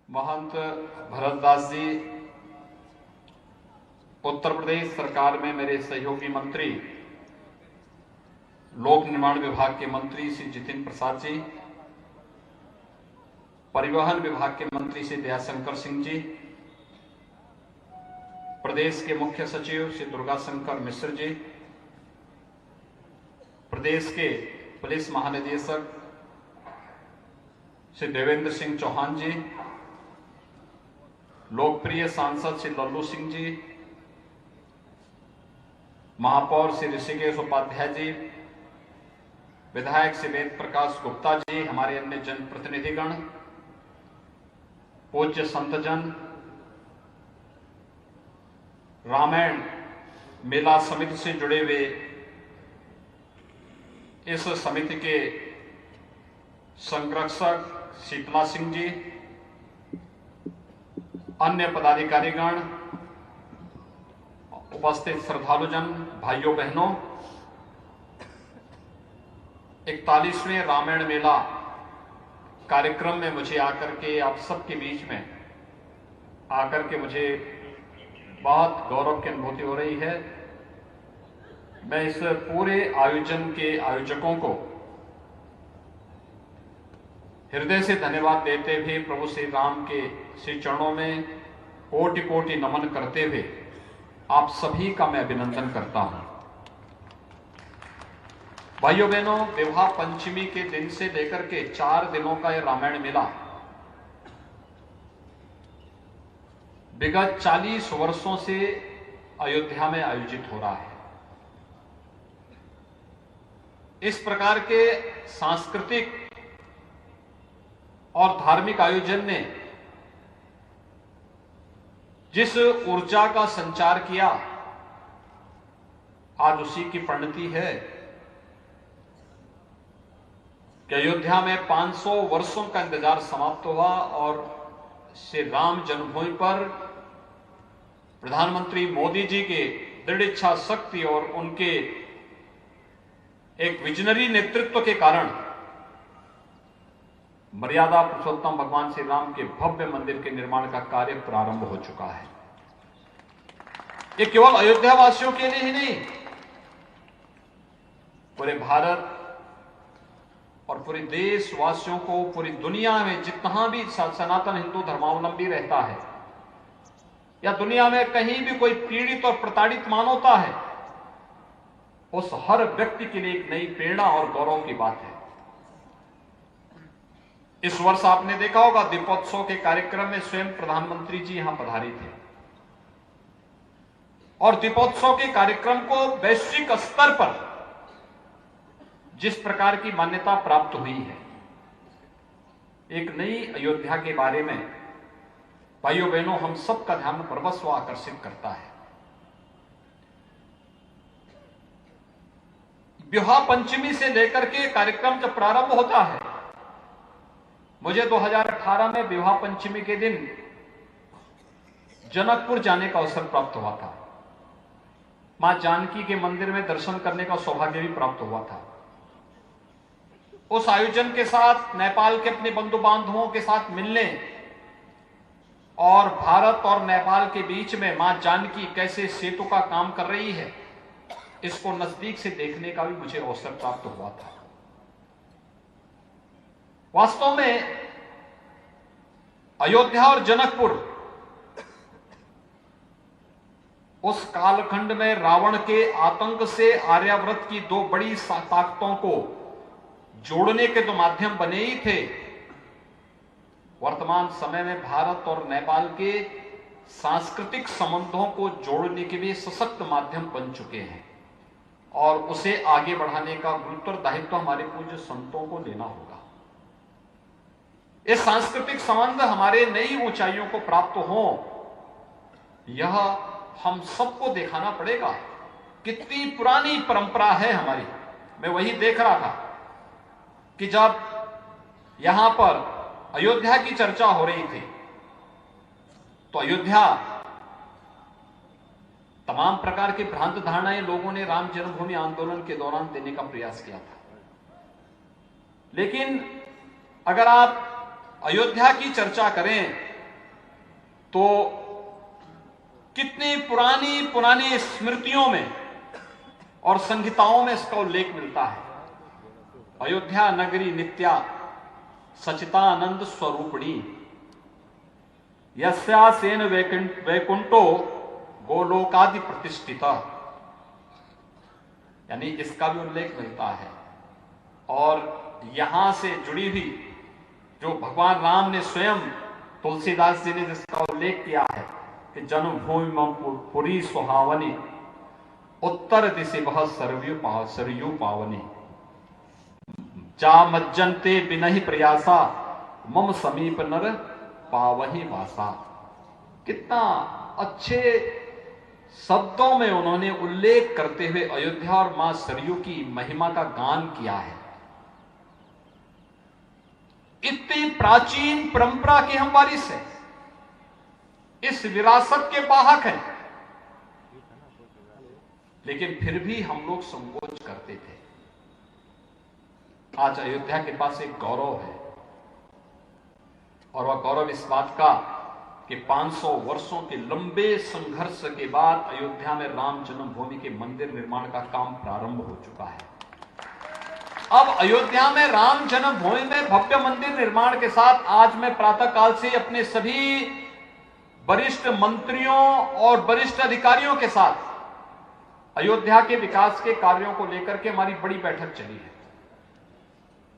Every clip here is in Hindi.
महंत भरतदास जी, उत्तर प्रदेश सरकार में मेरे सहयोगी मंत्री, लोक निर्माण विभाग के मंत्री श्री जितिन प्रसाद जी, परिवहन विभाग के मंत्री श्री दयाशंकर सिंह जी, प्रदेश के मुख्य सचिव श्री दुर्गाशंकर मिश्र जी, प्रदेश के पुलिस महानिदेशक श्री देवेंद्र सिंह चौहान जी, लोकप्रिय सांसद श्री लल्लू सिंह जी, महापौर श्री ऋषिकेश उपाध्याय जी, विधायक श्री वेद प्रकाश गुप्ता जी, हमारे अन्य जनप्रतिनिधिगण, पूज्य संतजन, रामायण मेला समिति से जुड़े हुए इस समिति के संरक्षक शीतला सिंह जी, अन्य पदाधिकारीगण, उपस्थित श्रद्धालुजन, भाइयों बहनों, 41वें रामायण मेला कार्यक्रम में मुझे आकर के आप सबके बीच में आकर के मुझे बहुत गौरव की अनुभूति हो रही है। मैं इस पूरे आयोजन के आयोजकों को हृदय से धन्यवाद देते हुए प्रभु श्री राम के श्री चरणों में कोटि कोटि नमन करते हुए आप सभी का मैं अभिनंदन करता हूं। भाइयों बहनों, विवाह पंचमी के दिन से लेकर के 4 दिनों का यह रामायण मेला विगत 40 वर्षों से अयोध्या में आयोजित हो रहा है। इस प्रकार के सांस्कृतिक और धार्मिक आयोजन ने जिस ऊर्जा का संचार किया, आज उसी की परिणति है कि अयोध्या में 500 वर्षों का इंतजार समाप्त हुआ और श्री राम जन्मभूमि पर प्रधानमंत्री मोदी जी के दृढ़ इच्छा शक्ति और उनके एक विजनरी नेतृत्व के कारण मर्यादा पुरुषोत्तम भगवान श्री राम के भव्य मंदिर के निर्माण का कार्य प्रारंभ हो चुका है। ये केवल अयोध्या वासियों के लिए ही नहीं, पूरे भारत और पूरे देशवासियों को, पूरी दुनिया में जितना भी सनातन हिंदू धर्मावलंबी रहता है या दुनिया में कहीं भी कोई पीड़ित और प्रताड़ित मानवता है, उस हर व्यक्ति के लिए एक नई प्रेरणा और गौरव की बात है। इस वर्ष आपने देखा होगा दीपोत्सव के कार्यक्रम में स्वयं प्रधानमंत्री जी यहां पधारे थे और दीपोत्सव के कार्यक्रम को वैश्विक स्तर पर जिस प्रकार की मान्यता प्राप्त हुई है, एक नई अयोध्या के बारे में भाइयों बहनों हम सबका ध्यान सर्वस्व आकर्षित करता है। विवाह पंचमी से लेकर के कार्यक्रम जब प्रारंभ होता है, मुझे 2018 में विवाह पंचमी के दिन जनकपुर जाने का अवसर प्राप्त हुआ था। मां जानकी के मंदिर में दर्शन करने का सौभाग्य भी प्राप्त हुआ था। उस आयोजन के साथ नेपाल के अपने बंधु बांधवों के साथ मिलने और भारत और नेपाल के बीच में मां जानकी कैसे सेतु का काम कर रही है, इसको नजदीक से देखने का भी मुझे अवसर प्राप्त हुआ था। वास्तव में अयोध्या और जनकपुर उस कालखंड में रावण के आतंक से आर्यावर्त की 2 बड़ी ताकतों को जोड़ने के तो माध्यम बने ही थे, वर्तमान समय में भारत और नेपाल के सांस्कृतिक संबंधों को जोड़ने के भी सशक्त माध्यम बन चुके हैं और उसे आगे बढ़ाने का गुरुतर दायित्व हमारे पूज्य संतों को लेना होगा। ये सांस्कृतिक संबंध हमारे नई ऊंचाइयों को प्राप्त हो, यह हम सबको दिखाना पड़ेगा। कितनी पुरानी परंपरा है हमारी। मैं वही देख रहा था कि जब यहां पर अयोध्या की चर्चा हो रही थी तो अयोध्या तमाम प्रकार की भ्रांत धारणाएं लोगों ने राम जन्मभूमि आंदोलन के दौरान देने का प्रयास किया था। लेकिन अगर आप अयोध्या की चर्चा करें तो कितनी पुरानी पुरानी स्मृतियों में और संहिताओं में इसका उल्लेख मिलता है। अयोध्या नगरी नित्या सचितानंद स्वरूपिणी यस्यासेन वैकुंठो गोलोकादि प्रतिष्ठिता, यानी इसका भी उल्लेख मिलता है। और यहां से जुड़ी हुई जो भगवान राम ने स्वयं, तुलसीदास जी ने जिसका उल्लेख किया है कि जन्मभूमि पुरी सुहावनी उत्तर दिशि वह सरयू पावनी जा मज्जनते बिनहि प्रयासा मम समीप नर पावही वासा। कितना अच्छे शब्दों में उन्होंने उल्लेख करते हुए अयोध्या और मां सरयू की महिमा का गान किया है। इतनी प्राचीन परंपरा के हम वारिस हैं, इस विरासत के वाहक हैं, लेकिन फिर भी हम लोग संकोच करते थे। आज अयोध्या के पास एक गौरव है, और वह गौरव इस बात का कि 500 वर्षों के लंबे संघर्ष के बाद अयोध्या में राम जन्मभूमि के मंदिर निर्माण का काम प्रारंभ हो चुका है। अब अयोध्या में राम जन्मभूमि में भव्य मंदिर निर्माण के साथ आज मैं प्रातः काल से अपने सभी वरिष्ठ मंत्रियों और वरिष्ठ अधिकारियों के साथ अयोध्या के विकास के कार्यों को लेकर के हमारी बड़ी बैठक चली है।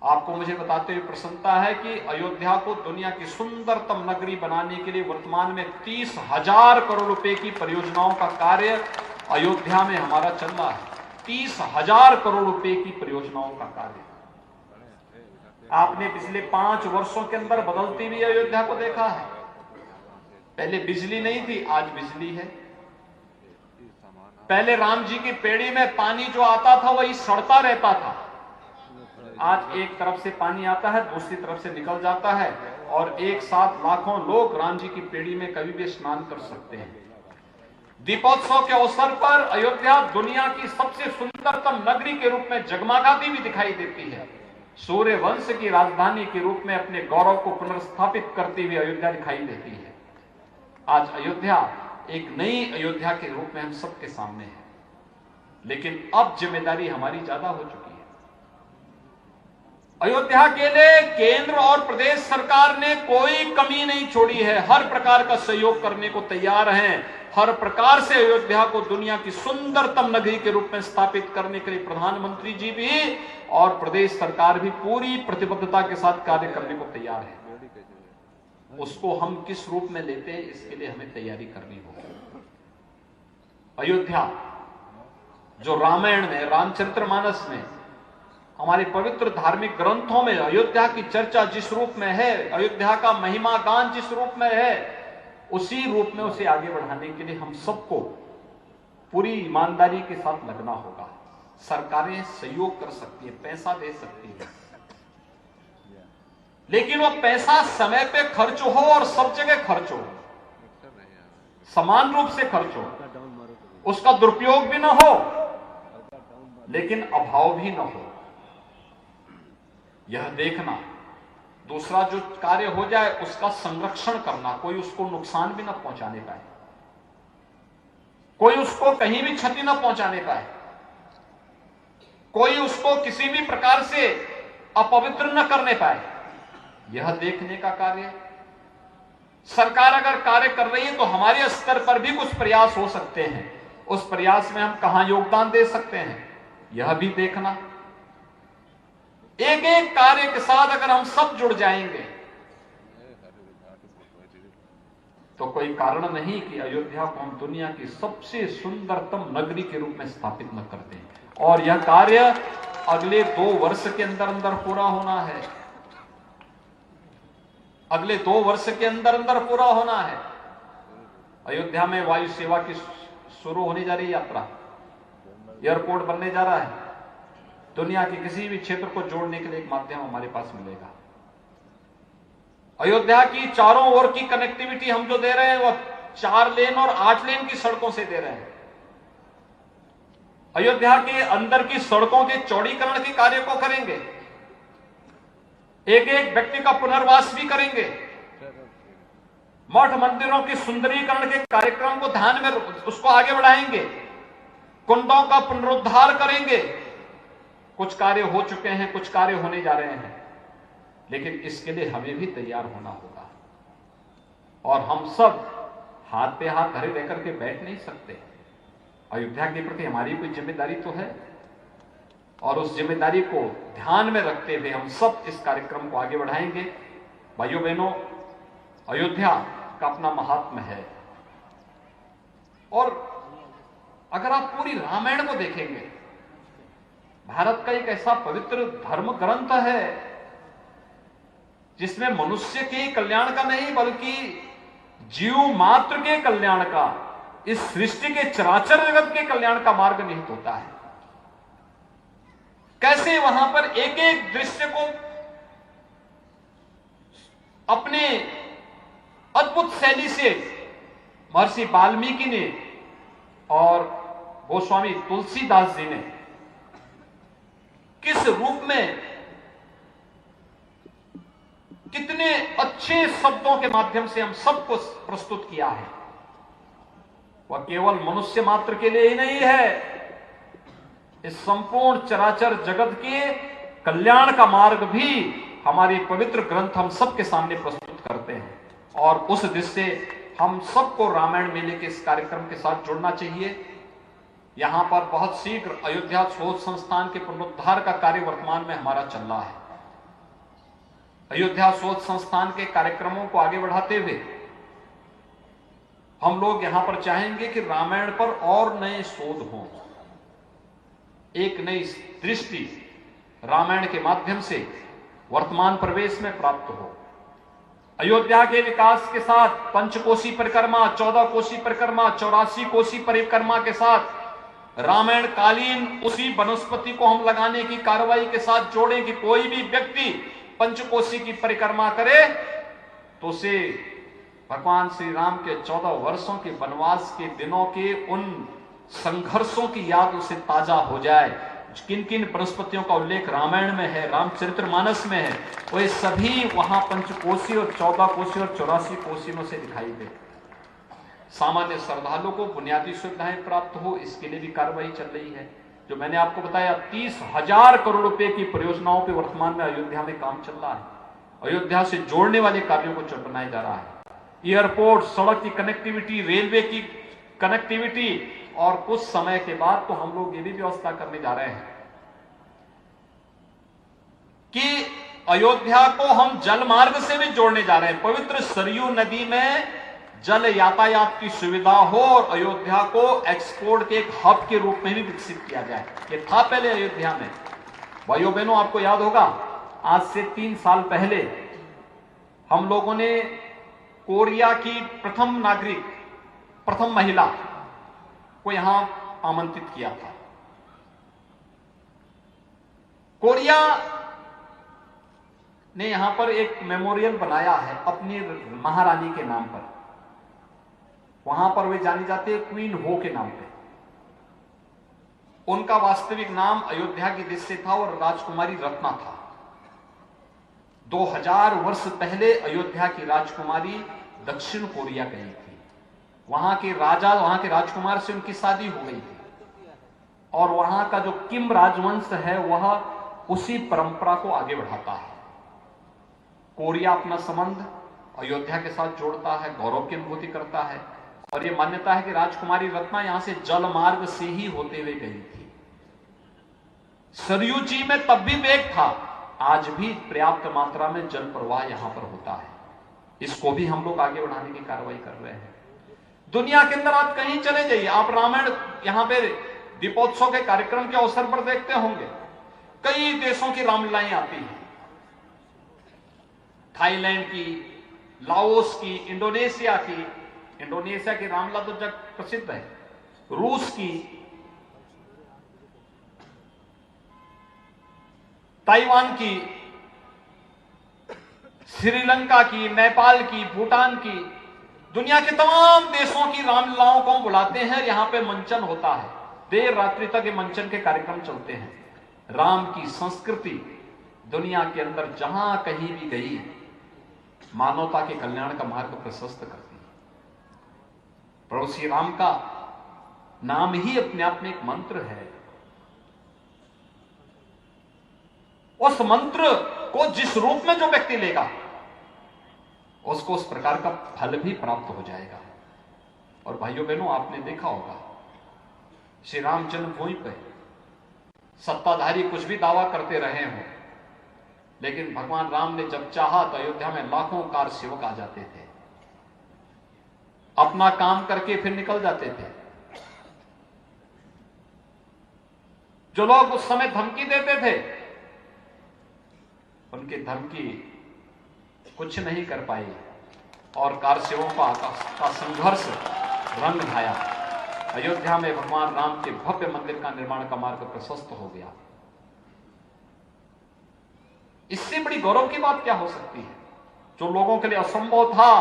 आपको मुझे बताते हुए प्रसन्नता है कि अयोध्या को दुनिया की सुंदरतम नगरी बनाने के लिए वर्तमान में 30,000 करोड़ रुपए की परियोजनाओं का कार्य अयोध्या में हमारा चल रहा है। 30,000 करोड़ रुपए की परियोजनाओं का कार्य आपने पिछले 5 वर्षों के अंदर बदलती हुई अयोध्या को देखा है। पहले बिजली नहीं थी, आज बिजली है। पहले राम जी की पेड़ी में पानी जो आता था वही सड़ता रहता था, आज एक तरफ से पानी आता है, दूसरी तरफ से निकल जाता है, और एक साथ लाखों लोग राम जी की पेड़ी में कभी भी स्नान कर सकते हैं। दीपोत्सव के अवसर पर अयोध्या दुनिया की सबसे सुंदरतम नगरी के रूप में जगमगाती भी दिखाई देती है। सूर्य वंश की राजधानी के रूप में अपने गौरव को पुनर्स्थापित करती हुई अयोध्या दिखाई देती है। आज अयोध्या एक नई अयोध्या के रूप में हम सबके सामने है, लेकिन अब जिम्मेदारी हमारी ज्यादा हो चुकी है। अयोध्या के लिए केंद्र और प्रदेश सरकार ने कोई कमी नहीं छोड़ी है, हर प्रकार का सहयोग करने को तैयार हैं। हर प्रकार से अयोध्या को दुनिया की सुंदरतम नगरी के रूप में स्थापित करने के लिए प्रधानमंत्री जी भी और प्रदेश सरकार भी पूरी प्रतिबद्धता के साथ कार्य करने को तैयार है। उसको हम किस रूप में लेते हैं, इसके लिए हमें तैयारी करनी होगी। अयोध्या जो रामायण में, रामचरितमानस में, हमारे पवित्र धार्मिक ग्रंथों में अयोध्या की चर्चा जिस रूप में है, अयोध्या का महिमा गान जिस रूप में है, उसी रूप में उसे आगे बढ़ाने के लिए हम सबको पूरी ईमानदारी के साथ लगना होगा। सरकारें सहयोग कर सकती है, पैसा दे सकती है, लेकिन वो पैसा समय पे खर्च हो और सब जगह खर्च हो, समान रूप से खर्च हो, उसका दुरुपयोग भी ना हो लेकिन अभाव भी ना हो, यह देखना। दूसरा जो कार्य हो जाए उसका संरक्षण करना, कोई उसको नुकसान भी ना पहुंचाने पाए, कोई उसको कहीं भी क्षति ना पहुंचाने पाए, कोई उसको किसी भी प्रकार से अपवित्र न करने पाए, यह देखने का कार्य। सरकार अगर कार्य कर रही है तो हमारे स्तर पर भी कुछ प्रयास हो सकते हैं, उस प्रयास में हम कहां योगदान दे सकते हैं, यह भी देखना। एक एक कार्य के साथ अगर हम सब जुड़ जाएंगे तो कोई कारण नहीं कि अयोध्या को हम दुनिया की सबसे सुंदरतम नगरी के रूप में स्थापित न कर दें। और यह कार्य अगले 2 वर्ष के अंदर अंदर पूरा होना है, अगले 2 वर्ष के अंदर अंदर पूरा होना है। अयोध्या में वायु सेवा की शुरू होने जा रही है यात्रा, एयरपोर्ट बनने जा रहा है, दुनिया के किसी भी क्षेत्र को जोड़ने के लिए एक माध्यम हमारे पास मिलेगा। अयोध्या की चारों ओर की कनेक्टिविटी हम जो दे रहे हैं वह 4 लेन और 8 लेन की सड़कों से दे रहे हैं। अयोध्या के अंदर की सड़कों के चौड़ीकरण के कार्य को करेंगे, एक एक व्यक्ति का पुनर्वास भी करेंगे, मठ मंदिरों के सुंदरीकरण के कार्यक्रम को ध्यान में उसको आगे बढ़ाएंगे, कुंडों का पुनरुद्धार करेंगे। कुछ कार्य हो चुके हैं, कुछ कार्य होने जा रहे हैं, लेकिन इसके लिए हमें भी तैयार होना होगा। और हम सब हाथ पे हाथ धरे रह करके बैठ नहीं सकते। अयोध्या के प्रति हमारी कोई जिम्मेदारी तो है, और उस जिम्मेदारी को ध्यान में रखते हुए हम सब इस कार्यक्रम को आगे बढ़ाएंगे। भाइयों बहनों, अयोध्या का अपना महात्म्य है, और अगर आप पूरी रामायण को देखेंगे, भारत का एक ऐसा पवित्र धर्म ग्रंथ है जिसमें मनुष्य के कल्याण का नहीं बल्कि जीव मात्र के कल्याण का, इस सृष्टि के चराचर जगत के कल्याण का मार्ग निहित होता है। कैसे वहां पर एक एक दृश्य को अपने अद्भुत शैली से महर्षि वाल्मीकि ने और गोस्वामी तुलसीदास जी ने किस रूप में, कितने अच्छे शब्दों के माध्यम से हम सबको प्रस्तुत किया है। वह केवल मनुष्य मात्र के लिए ही नहीं है, इस संपूर्ण चराचर जगत के कल्याण का मार्ग भी हमारे पवित्र ग्रंथ हम सबके सामने प्रस्तुत करते हैं। और उस दृष्टि से हम सबको रामायण मेले के इस कार्यक्रम के साथ जुड़ना चाहिए। यहां पर बहुत शीघ्र अयोध्या शोध संस्थान के पुनरुद्धार का कार्य वर्तमान में हमारा चल रहा है। अयोध्या शोध संस्थान के कार्यक्रमों को आगे बढ़ाते हुए हम लोग यहां पर चाहेंगे कि रामायण पर और नए शोध हों, एक नई दृष्टि रामायण के माध्यम से वर्तमान प्रवेश में प्राप्त हो। अयोध्या के विकास के साथ पंचकोशी परिक्रमा, 14 कोशी परिक्रमा, 84 कोशी परिक्रमा के साथ रामायण कालीन उसी वनस्पति को हम लगाने की कार्रवाई के साथ जोड़ें कि कोई भी व्यक्ति पंचकोशी की परिक्रमा करे तो उसे भगवान श्री राम के 14 वर्षों के वनवास के दिनों के उन संघर्षों की याद उसे ताजा हो जाए। किन किन वनस्पतियों का उल्लेख रामायण में है, रामचरितमानस में है, वो सभी वहां पंचकोशी और 14 कोशी और 84 कोशी में से दिखाई दे। सामान्य श्रद्धालुओं को बुनियादी सुविधाएं प्राप्त हो, इसके लिए भी कार्रवाई चल रही है। जो मैंने आपको बताया 30,000 करोड़ रुपए की परियोजनाओं पे वर्तमान में अयोध्या में काम चल रहा है। अयोध्या से जोड़ने वाले कार्यों को बनाया जा रहा है। एयरपोर्ट, सड़क की कनेक्टिविटी, रेलवे की कनेक्टिविटी, और कुछ समय के बाद तो हम लोग ये भी व्यवस्था करने जा रहे हैं कि अयोध्या को हम जल मार्ग से भी जोड़ने जा रहे हैं। पवित्र सरयू नदी में जल यातायात की सुविधा हो और अयोध्या को एक्सपोर्ट के एक हब के रूप में भी विकसित किया जाए। ये था पहले अयोध्या में। भाइयों बहनों, आपको याद होगा आज से 3 साल पहले हम लोगों ने कोरिया की प्रथम नागरिक, प्रथम महिला को यहां आमंत्रित किया था। कोरिया ने यहां पर एक मेमोरियल बनाया है अपनी महारानी के नाम पर। वहां पर वे जानी जाती है क्वीन हो के नाम पे। उनका वास्तविक नाम अयोध्या की दृष्टि से था और राजकुमारी रत्ना था। 2000 वर्ष पहले अयोध्या की राजकुमारी दक्षिण कोरिया गई थी। वहां के राजा, वहां के राजकुमार से उनकी शादी हो गई थी, और वहां का जो किम राजवंश है वह उसी परंपरा को आगे बढ़ाता है। कोरिया अपना संबंध अयोध्या के साथ जोड़ता है, गौरव की अनुभूति करता है, और यह मान्यता है कि राजकुमारी रत्ना यहां से जल मार्ग से ही होते हुए गई थी। सरयू जी में तब भी वेग था, आज भी पर्याप्त मात्रा में जल प्रवाह यहां पर होता है। इसको भी हम लोग आगे बढ़ाने की कार्रवाई कर रहे हैं। दुनिया के अंदर आप कहीं चले जाइए, आप रामायण यहां पे दीपोत्सव के कार्यक्रम के अवसर पर देखते होंगे, कई देशों की रामलीलाएं आती हैं। थाईलैंड की, लाओस की, इंडोनेशिया की रामलीला तो जग प्रसिद्ध है, रूस की, ताइवान की, श्रीलंका की, नेपाल की, भूटान की, दुनिया के तमाम देशों की रामलीलाओं को हम बुलाते हैं। यहां पे मंचन होता है, देर रात्रि तक ये मंचन के कार्यक्रम चलते हैं। राम की संस्कृति दुनिया के अंदर जहां कहीं भी गई, मानवता के कल्याण का मार्ग प्रशस्त करती है। प्रभु श्री राम का नाम ही अपने आप में एक मंत्र है। उस मंत्र को जिस रूप में जो व्यक्ति लेगा उसको उस प्रकार का फल भी प्राप्त हो जाएगा। और भाइयों बहनों, आपने देखा होगा श्री राम जन्मभूमि पे सत्ताधारी कुछ भी दावा करते रहे हों, लेकिन भगवान राम ने जब चाहा तो अयोध्या में लाखों कार सेवक आ जाते थे, अपना काम करके फिर निकल जाते थे। जो लोग उस समय धमकी देते थे, उनकी धमकी कुछ नहीं कर पाई और कार सेवकों का संघर्ष रंग लाया। अयोध्या में भगवान राम के भव्य मंदिर का निर्माण का मार्ग प्रशस्त हो गया। इससे बड़ी गौरव की बात क्या हो सकती है? जो लोगों के लिए असंभव था,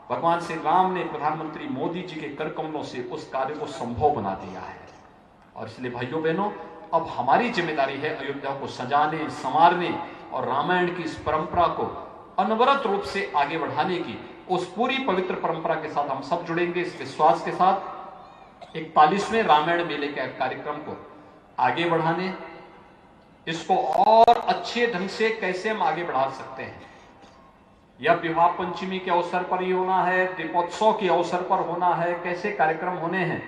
भगवान श्री राम ने प्रधानमंत्री मोदी जी के कर कमलों से उस कार्य को संभव बना दिया है। और इसलिए भाइयों बहनों, अब हमारी जिम्मेदारी है अयोध्या को सजाने, संवारने और रामायण की इस परंपरा को अनवरत रूप से आगे बढ़ाने की। उस पूरी पवित्र परंपरा के साथ हम सब जुड़ेंगे, इस विश्वास के साथ 41वें रामायण मेले के कार्यक्रम को आगे बढ़ाने, इसको और अच्छे ढंग से कैसे हम आगे बढ़ा सकते हैं। यह विवाह पंचमी के अवसर पर ही होना है, दीपोत्सव के अवसर पर होना है, कैसे कार्यक्रम होने हैं,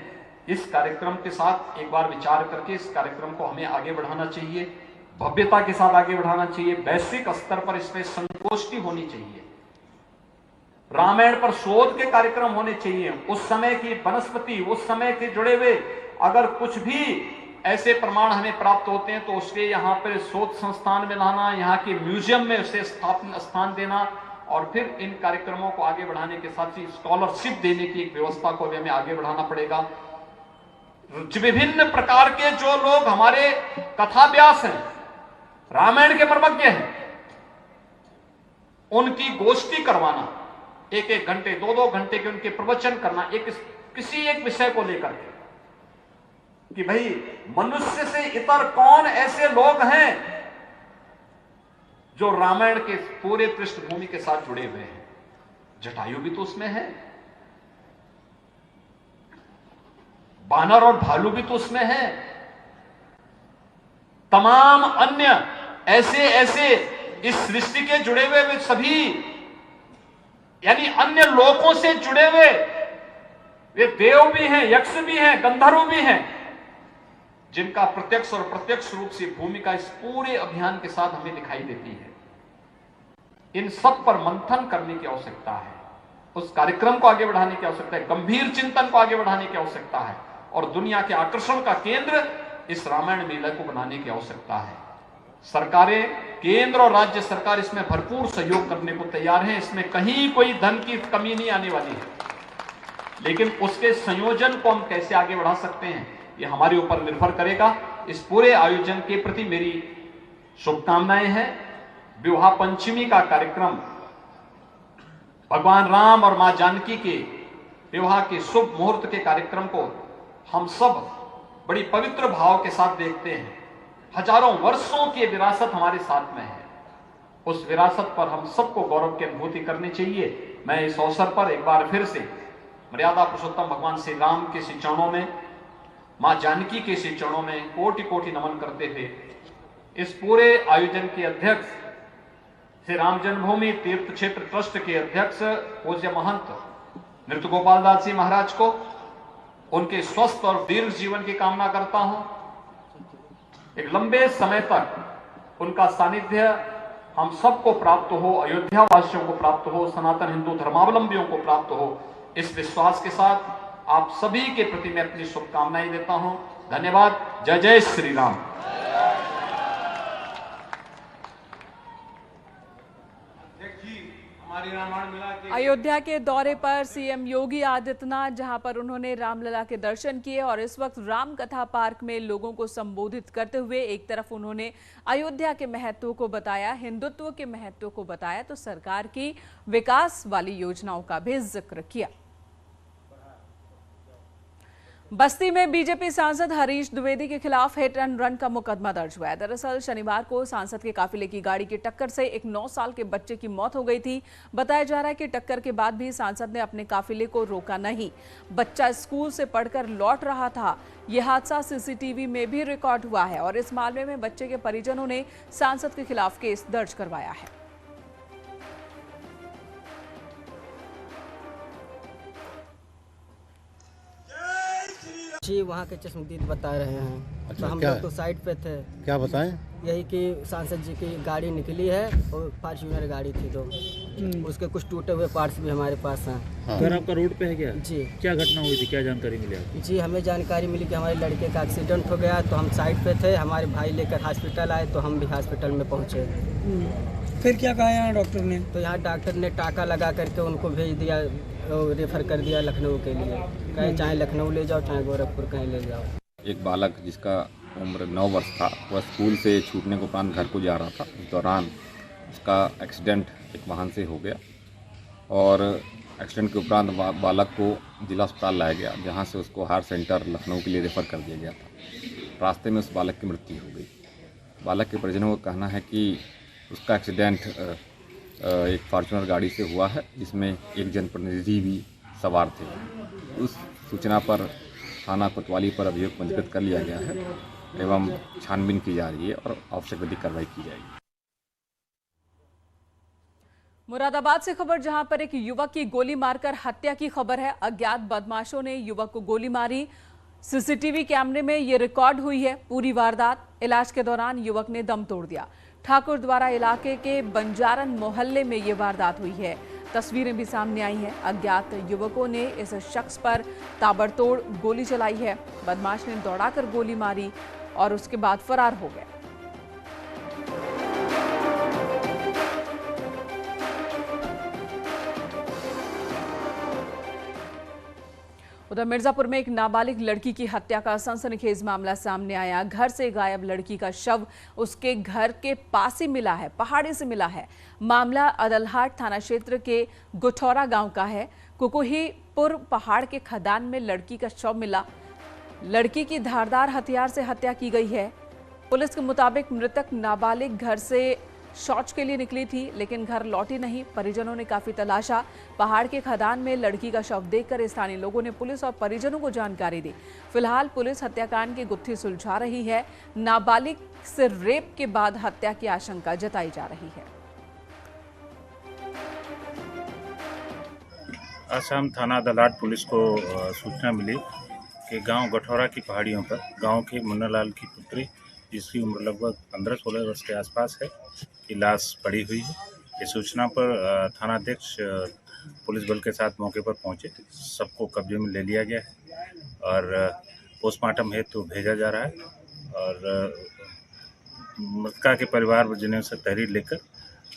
इस कार्यक्रम के साथ एक बार विचार करके इस कार्यक्रम को हमें आगे बढ़ाना चाहिए, भव्यता के साथ आगे बढ़ाना चाहिए। वैश्विक स्तर पर इसमें संगोष्ठी होनी चाहिए, रामायण पर शोध के कार्यक्रम होने चाहिए। उस समय की वनस्पति, उस समय के जुड़े हुए अगर कुछ भी ऐसे प्रमाण हमें प्राप्त होते हैं तो उसके यहाँ पर शोध संस्थान में लाना, यहाँ के म्यूजियम में उसे स्थान देना और फिर इन कार्यक्रमों को आगे बढ़ाने के साथ ही स्कॉलरशिप देने की एक व्यवस्था को भी हमें आगे बढ़ाना पड़ेगा। विभिन्न प्रकार के जो लोग हमारे कथाव्यास हैं, रामायण के मर्मज्ञ हैं, उनकी गोष्ठी करवाना, 1-1 घंटे 2-2 घंटे के उनके प्रवचन करना, किसी एक विषय को लेकर के कि भाई मनुष्य से इतर कौन ऐसे लोग हैं जो रामायण के पूरे पृष्ठभूमि के साथ जुड़े हुए हैं। जटायु भी तो उसमें है, बानर और भालू भी तो उसमें है, तमाम अन्य ऐसे ऐसे इस सृष्टि के जुड़े हुए सभी, यानी अन्य लोकों से जुड़े हुए वे देव भी हैं, यक्ष भी हैं, गंधर्व भी हैं, जिनका प्रत्यक्ष और प्रत्यक्ष रूप से भूमिका इस पूरे अभियान के साथ हमें दिखाई देती है। इन सब पर मंथन करने की आवश्यकता है, उस कार्यक्रम को आगे बढ़ाने की आवश्यकता है, गंभीर चिंतन को आगे बढ़ाने की आवश्यकता है और दुनिया के आकर्षण का केंद्र इस रामायण मेले को बनाने की आवश्यकता है। सरकारें, केंद्र और राज्य सरकार इसमें भरपूर सहयोग करने को तैयार हैं, इसमें कहीं कोई धन की कमी नहीं आने वाली है, लेकिन उसके संयोजन को हम कैसे आगे बढ़ा सकते हैं ये हमारे ऊपर निर्भर करेगा। इस पूरे आयोजन के प्रति मेरी शुभकामनाएं हैं। विवाह पंचमी का कार्यक्रम भगवान राम और मां जानकी के विवाह के शुभ मुहूर्त के कार्यक्रम को हम सब बड़ी पवित्र भाव के साथ देखते हैं। हजारों वर्षों की विरासत हमारे साथ में है, उस विरासत पर हम सबको गौरव की अनुभूति करनी चाहिए। मैं इस अवसर पर एक बार फिर से मर्यादा पुरुषोत्तम भगवान श्री राम के श्री चरणों में, मां जानकी के श्री चरणों में कोटि कोटि नमन करते हुए इस पूरे आयोजन के अध्यक्ष श्री राम जन्मभूमि तीर्थ क्षेत्र ट्रस्ट के अध्यक्ष पूज्य महंत नृत्य गोपाल दास जी महाराज को उनके स्वस्थ और दीर्घ जीवन की कामना करता हूं। एक लंबे समय तक उनका सानिध्य हम सबको प्राप्त हो, अयोध्या वासियों को प्राप्त हो, सनातन हिंदू धर्मावलंबियों को प्राप्त हो, इस विश्वास के साथ आप सभी के प्रति मैं अपनी शुभकामनाएं देता हूं। धन्यवाद। जय जय श्री राम। अयोध्या के दौरे पर सीएम योगी आदित्यनाथ, जहां पर उन्होंने रामलला के दर्शन किए और इस वक्त राम कथा पार्क में लोगों को संबोधित करते हुए एक तरफ उन्होंने अयोध्या के महत्व को बताया, हिंदुत्व के महत्व को बताया, तो सरकार की विकास वाली योजनाओं का भी जिक्र किया। बस्ती में बीजेपी सांसद हरीश द्विवेदी के खिलाफ हिट एंड रन का मुकदमा दर्ज हुआ है। दरअसल शनिवार को सांसद के काफिले की गाड़ी की टक्कर से एक 9 साल के बच्चे की मौत हो गई थी। बताया जा रहा है कि टक्कर के बाद भी सांसद ने अपने काफिले को रोका नहीं। बच्चा स्कूल से पढ़कर लौट रहा था। यह हादसा सीसीटीवी में भी रिकॉर्ड हुआ है और इस मामले में बच्चे के परिजनों ने सांसद के खिलाफ केस दर्ज करवाया है। जी वहाँ के चश्मदीद बता रहे हैं। अच्छा, तो हम क्या लोग तो साइड पे थे। क्या बताएं? यही कि सांसद जी की गाड़ी निकली है और फॉर्च्यूनर गाड़ी थी, तो उसके कुछ टूटे हुए पार्ट्स भी हमारे पास हैं। हाँ। घर आपका रोड पे है क्या? जी क्या घटना हुई थी, क्या जानकारी मिली आपको? जी हमें जानकारी मिली कि हमारे लड़के का एक्सीडेंट हो गया, तो हम साइड पे थे। हमारे भाई लेकर हॉस्पिटल आए तो हम भी हॉस्पिटल में पहुँचे। फिर क्या कहा यहाँ डॉक्टर ने? तो यहाँ डॉक्टर ने टाका लगा करके उनको भेज दिया, रेफर कर दिया लखनऊ के लिए। कहे चाहे लखनऊ ले जाओ चाहे गोरखपुर कहीं ले जाओ। एक बालक जिसका उम्र 9 वर्ष था, वह स्कूल से छूटने के उपरांत घर को जा रहा था। इस दौरान उसका एक्सीडेंट एक वाहन से हो गया और एक्सीडेंट के उपरांत बालक को जिला अस्पताल लाया गया, जहां से उसको हायर सेंटर लखनऊ के लिए रेफर कर दिया गया था। रास्ते में उस बालक की मृत्यु हो गई। बालक के परिजनों का कहना है कि उसका एक्सीडेंट एक फॉर्च्यूनर गाड़ी से हुआ है, जिसमें एक जनप्रतिनिधि भी सवार थे। उस सूचना पर थाना कोतवाली पर अभियोग पंजीकृत कर लिया गया है एवं छानबीन की जा रही है और आवश्यक विधिक कार्रवाई की जाएगी। मुरादाबाद से खबर, जहां पर एक युवक की गोली मारकर हत्या की खबर है। अज्ञात बदमाशों ने युवक को गोली मारी। सीसीटीवी कैमरे में ये रिकॉर्ड हुई है पूरी वारदात। इलाज के दौरान युवक ने दम तोड़ दिया। ठाकुर द्वारा इलाके के बंजारन मोहल्ले में ये वारदात हुई है। तस्वीरें भी सामने आई हैं। अज्ञात युवकों ने इस शख्स पर ताबड़तोड़ गोली चलाई है। बदमाश ने दौड़ाकर गोली मारी और उसके बाद फरार हो गए। उधर मिर्जापुर में एक नाबालिग लड़की की हत्या का सनसनीखेज मामला सामने आया। घर से गायब लड़की का शव उसके घर के पास ही मिला है, पहाड़ी से मिला है। मामला अदलहाट थाना क्षेत्र के गुठौरा गांव का है। कुकुहीपुर पहाड़ के खदान में लड़की का शव मिला। लड़की की धारदार हथियार से हत्या की गई है। पुलिस के मुताबिक मृतक नाबालिग घर से शौच के लिए निकली थी, लेकिन घर लौटी नहीं। परिजनों ने काफी तलाशा। पहाड़ के खदान में लड़की का शव देखकर स्थानीय लोगों ने पुलिस और परिजनों को जानकारी दी। फिलहाल पुलिस हत्याकांड की गुत्थी सुलझा रही है। नाबालिग से रेप के बाद हत्या की आशंका जताई जा रही है। आसाम थाना अदालत पुलिस को सूचना मिली कि गांव गठौरा की पहाड़ियों पर गांव के मुन्नालाल की पुत्री, जिसकी उम्र लगभग 15-16 वर्ष के आसपास है, की लाश पड़ी हुई है। इस सूचना पर थानाध्यक्ष पुलिस बल के साथ मौके पर पहुंचे। सबको कब्जे में ले लिया गया है और पोस्टमार्टम हेतु भेजा जा रहा है और मृतका के परिवारजनों से तहरीर लेकर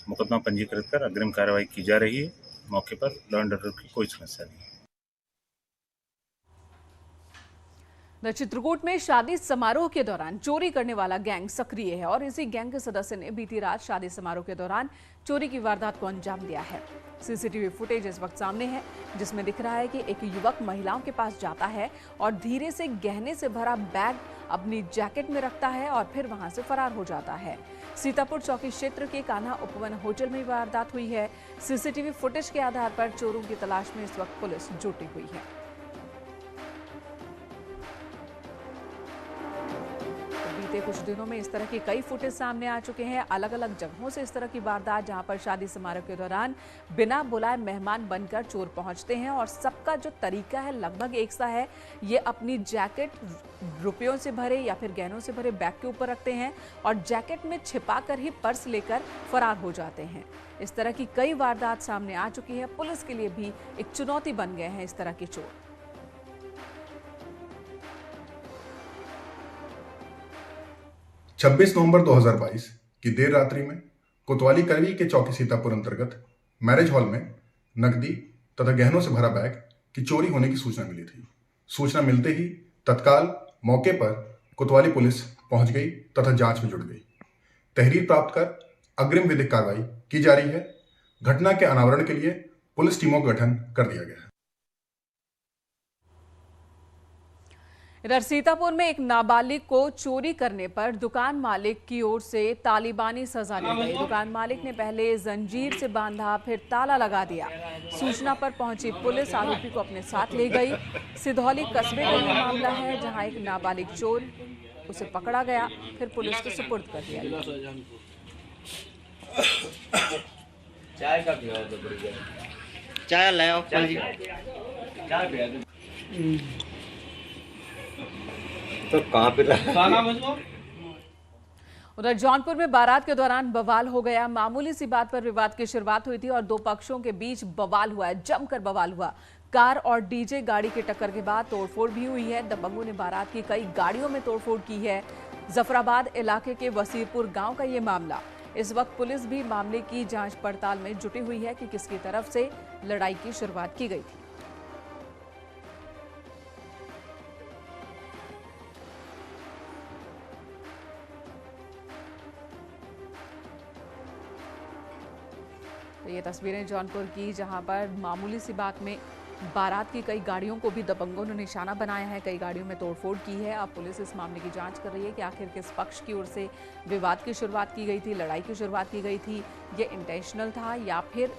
मुकदमा पंजीकृत कर अग्रिम कार्रवाई की जा रही है। मौके पर लॉ एंड ऑर्डर की कोई समस्या नहीं है। चित्रकूट में शादी समारोह के दौरान चोरी करने वाला गैंग सक्रिय है और इसी गैंग के सदस्य ने बीती रात शादी समारोह के दौरान चोरी की वारदात को अंजाम दिया है। सीसीटीवी फुटेज इस वक्त सामने है, जिसमें दिख रहा है कि एक युवक महिलाओं के पास जाता है और धीरे से गहने से भरा बैग अपनी जैकेट में रखता है और फिर वहां से फरार हो जाता है। सीतापुर चौकी क्षेत्र के कान्हा उपवन होटल में वारदात हुई है। सीसीटीवी फुटेज के आधार पर चोरों की तलाश में इस वक्त पुलिस जुटी हुई है। बीते कुछ दिनों में इस तरह की कई फुटेज सामने आ चुके हैं। अलग अलग जगहों से इस तरह की वारदात, जहां पर शादी समारोह के दौरान बिना बुलाए मेहमान बनकर चोर पहुंचते हैं और सबका जो तरीका है लगभग एक सा है। ये अपनी जैकेट रुपयों से भरे या फिर गहनों से भरे बैग के ऊपर रखते हैं और जैकेट में छिपाकर ही पर्स लेकर फरार हो जाते हैं। इस तरह की कई वारदात सामने आ चुकी है। पुलिस के लिए भी एक चुनौती बन गए हैं इस तरह के चोर। 26 नवंबर 2022 की देर रात्रि में कोतवाली करवी के चौकी सीतापुर अंतर्गत मैरिज हॉल में नकदी तथा गहनों से भरा बैग की चोरी होने की सूचना मिली थी। सूचना मिलते ही तत्काल मौके पर कोतवाली पुलिस पहुंच गई तथा जांच में जुट गई। तहरीर प्राप्त कर अग्रिम विधिक कार्रवाई की जा रही है। घटना के अनावरण के लिए पुलिस टीमों का गठन कर दिया गया है। इधर सीतापुर में एक नाबालिग को चोरी करने पर दुकान मालिक की ओर से तालिबानी सजा ली गई। दुकान मालिक ने पहले जंजीर से बांधा, फिर ताला लगा दिया। सूचना पर पहुंची पुलिस आरोपी को अपने साथ ले गई। सिधौली कस्बे का ये मामला है, जहां एक नाबालिग चोर उसे पकड़ा गया, फिर पुलिस को सुपुर्द कर दिया गया। चाय लाओ। तो कहाँ पे रहा? उधर जौनपुर में बारात के दौरान बवाल हो गया। मामूली सी बात पर विवाद की शुरुआत हुई थी और दो पक्षों के बीच बवाल हुआ है, जमकर बवाल हुआ। कार और डीजे गाड़ी की टक्कर के बाद तोड़फोड़ भी हुई है। दबंगों ने बारात की कई गाड़ियों में तोड़फोड़ की है। जफराबाद इलाके के वसीरपुर गांव का ये मामला। इस वक्त पुलिस भी मामले की जांच पड़ताल में जुटी हुई है कि किसकी तरफ से लड़ाई की शुरुआत की गई थी। तो ये तस्वीरें जौनपुर की, जहां पर मामूली सी बात में बारात की कई गाड़ियों को भी दबंगों ने निशाना बनाया है, कई गाड़ियों में तोड़फोड़ की है। अब पुलिस इस मामले की जांच कर रही है कि आखिर किस पक्ष की ओर से विवाद की शुरुआत की गई थी, लड़ाई की शुरुआत की गई थी। ये इंटेंशनल था या फिर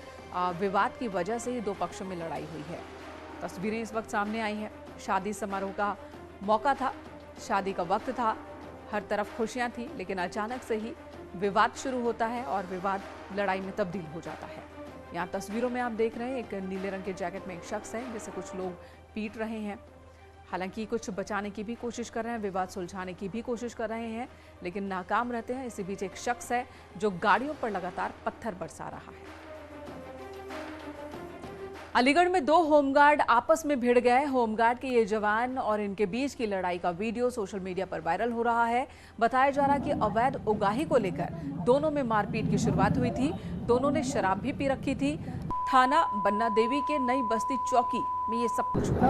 विवाद की वजह से ही दो पक्षों में लड़ाई हुई है। तस्वीरें इस वक्त सामने आई हैं। शादी समारोह का मौका था, शादी का वक्त था, हर तरफ खुशियाँ थी, लेकिन अचानक से ही विवाद शुरू होता है और विवाद लड़ाई में तब्दील हो जाता है। यहाँ तस्वीरों में आप देख रहे हैं एक नीले रंग के जैकेट में एक शख्स है जिसे कुछ लोग पीट रहे हैं। हालांकि कुछ बचाने की भी कोशिश कर रहे हैं, विवाद सुलझाने की भी कोशिश कर रहे हैं, लेकिन नाकाम रहते हैं। इसी बीच एक शख्स है जो गाड़ियों पर लगातार पत्थर बरसा रहा है। अलीगढ़ में दो होमगार्ड आपस में भिड़ गए। होमगार्ड के ये जवान और इनके बीच की लड़ाई का वीडियो सोशल मीडिया पर वायरल हो रहा है। बताया जा रहा है कि अवैध उगाही को लेकर दोनों में मारपीट की शुरुआत हुई थी। दोनों ने शराब भी पी रखी थी। थाना बन्ना देवी के नई बस्ती चौकी में ये सब कुछ हुआ।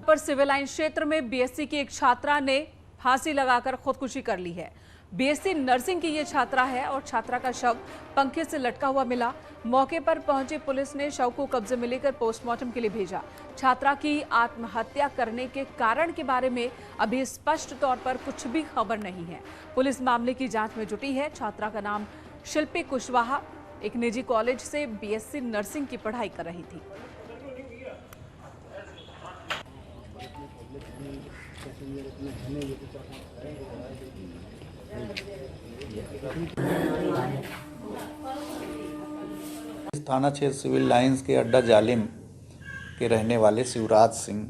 पर सिविल लाइन क्षेत्र में बीएससी की एक छात्रा ने फांसी लगाकर खुदकुशी कर ली है। बीएससी नर्सिंग की ये छात्रा है और छात्रा का शव पंखे से लटका हुआ मिला। मौके पर पहुंची पुलिस ने शव को कब्जे में लेकर पोस्टमार्टम के लिए भेजा। छात्रा की आत्महत्या करने के कारण के बारे में अभी स्पष्ट तौर पर कुछ भी खबर नहीं है। पुलिस मामले की जांच में जुटी है। छात्रा का नाम शिल्पी कुशवाहा एक निजी कॉलेज से बीएससी नर्सिंग की पढ़ाई कर रही थी। थाना क्षेत्र सिविल लाइंस के अड्डा जालिम के रहने वाले शिवराज सिंह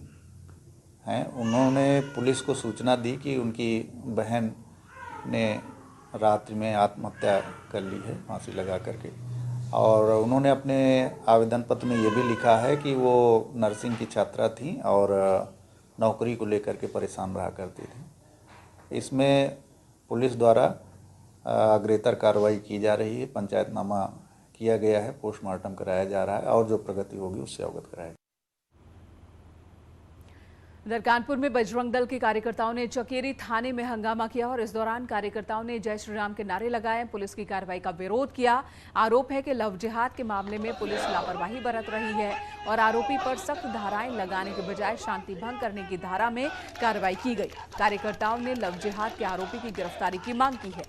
हैं। उन्होंने पुलिस को सूचना दी कि उनकी बहन ने रात्रि में आत्महत्या कर ली है फांसी लगा करके, और उन्होंने अपने आवेदन पत्र में ये भी लिखा है कि वो नर्सिंग की छात्रा थी और नौकरी को लेकर के परेशान रहा करती थी। इसमें पुलिस द्वारा अग्रेतर कार्रवाई की जा रही है। पंचायतनामा किया गया है, पोस्टमार्टम कराया जा रहा है और जो प्रगति होगी उससे अवगत कराया। इधर कानपुर में बजरंग दल के कार्यकर्ताओं ने चकेरी थाने में हंगामा किया और इस दौरान कार्यकर्ताओं ने जय श्री राम के नारे लगाए, पुलिस की कार्रवाई का विरोध किया। आरोप है कि लव जिहाद के मामले में पुलिस लापरवाही बरत रही है और आरोपी पर सख्त धाराएं लगाने के बजाय शांति भंग करने की धारा में कार्रवाई की गई। कार्यकर्ताओं ने लव जिहाद के आरोपी की गिरफ्तारी की मांग की है।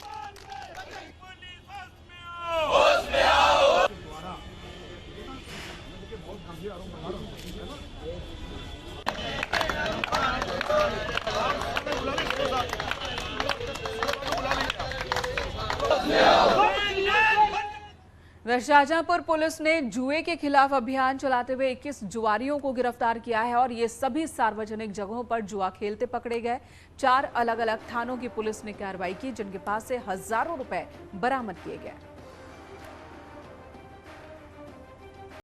शाहजहांपुर पुलिस ने जुए के खिलाफ अभियान चलाते हुए 21 जुआरियों को गिरफ्तार किया है और ये सभी सार्वजनिक जगहों पर जुआ खेलते पकड़े गए। 4 अलग अलग थानों की पुलिस ने कार्रवाई की, जिनके पास से हजारों रुपए बरामद किए गए।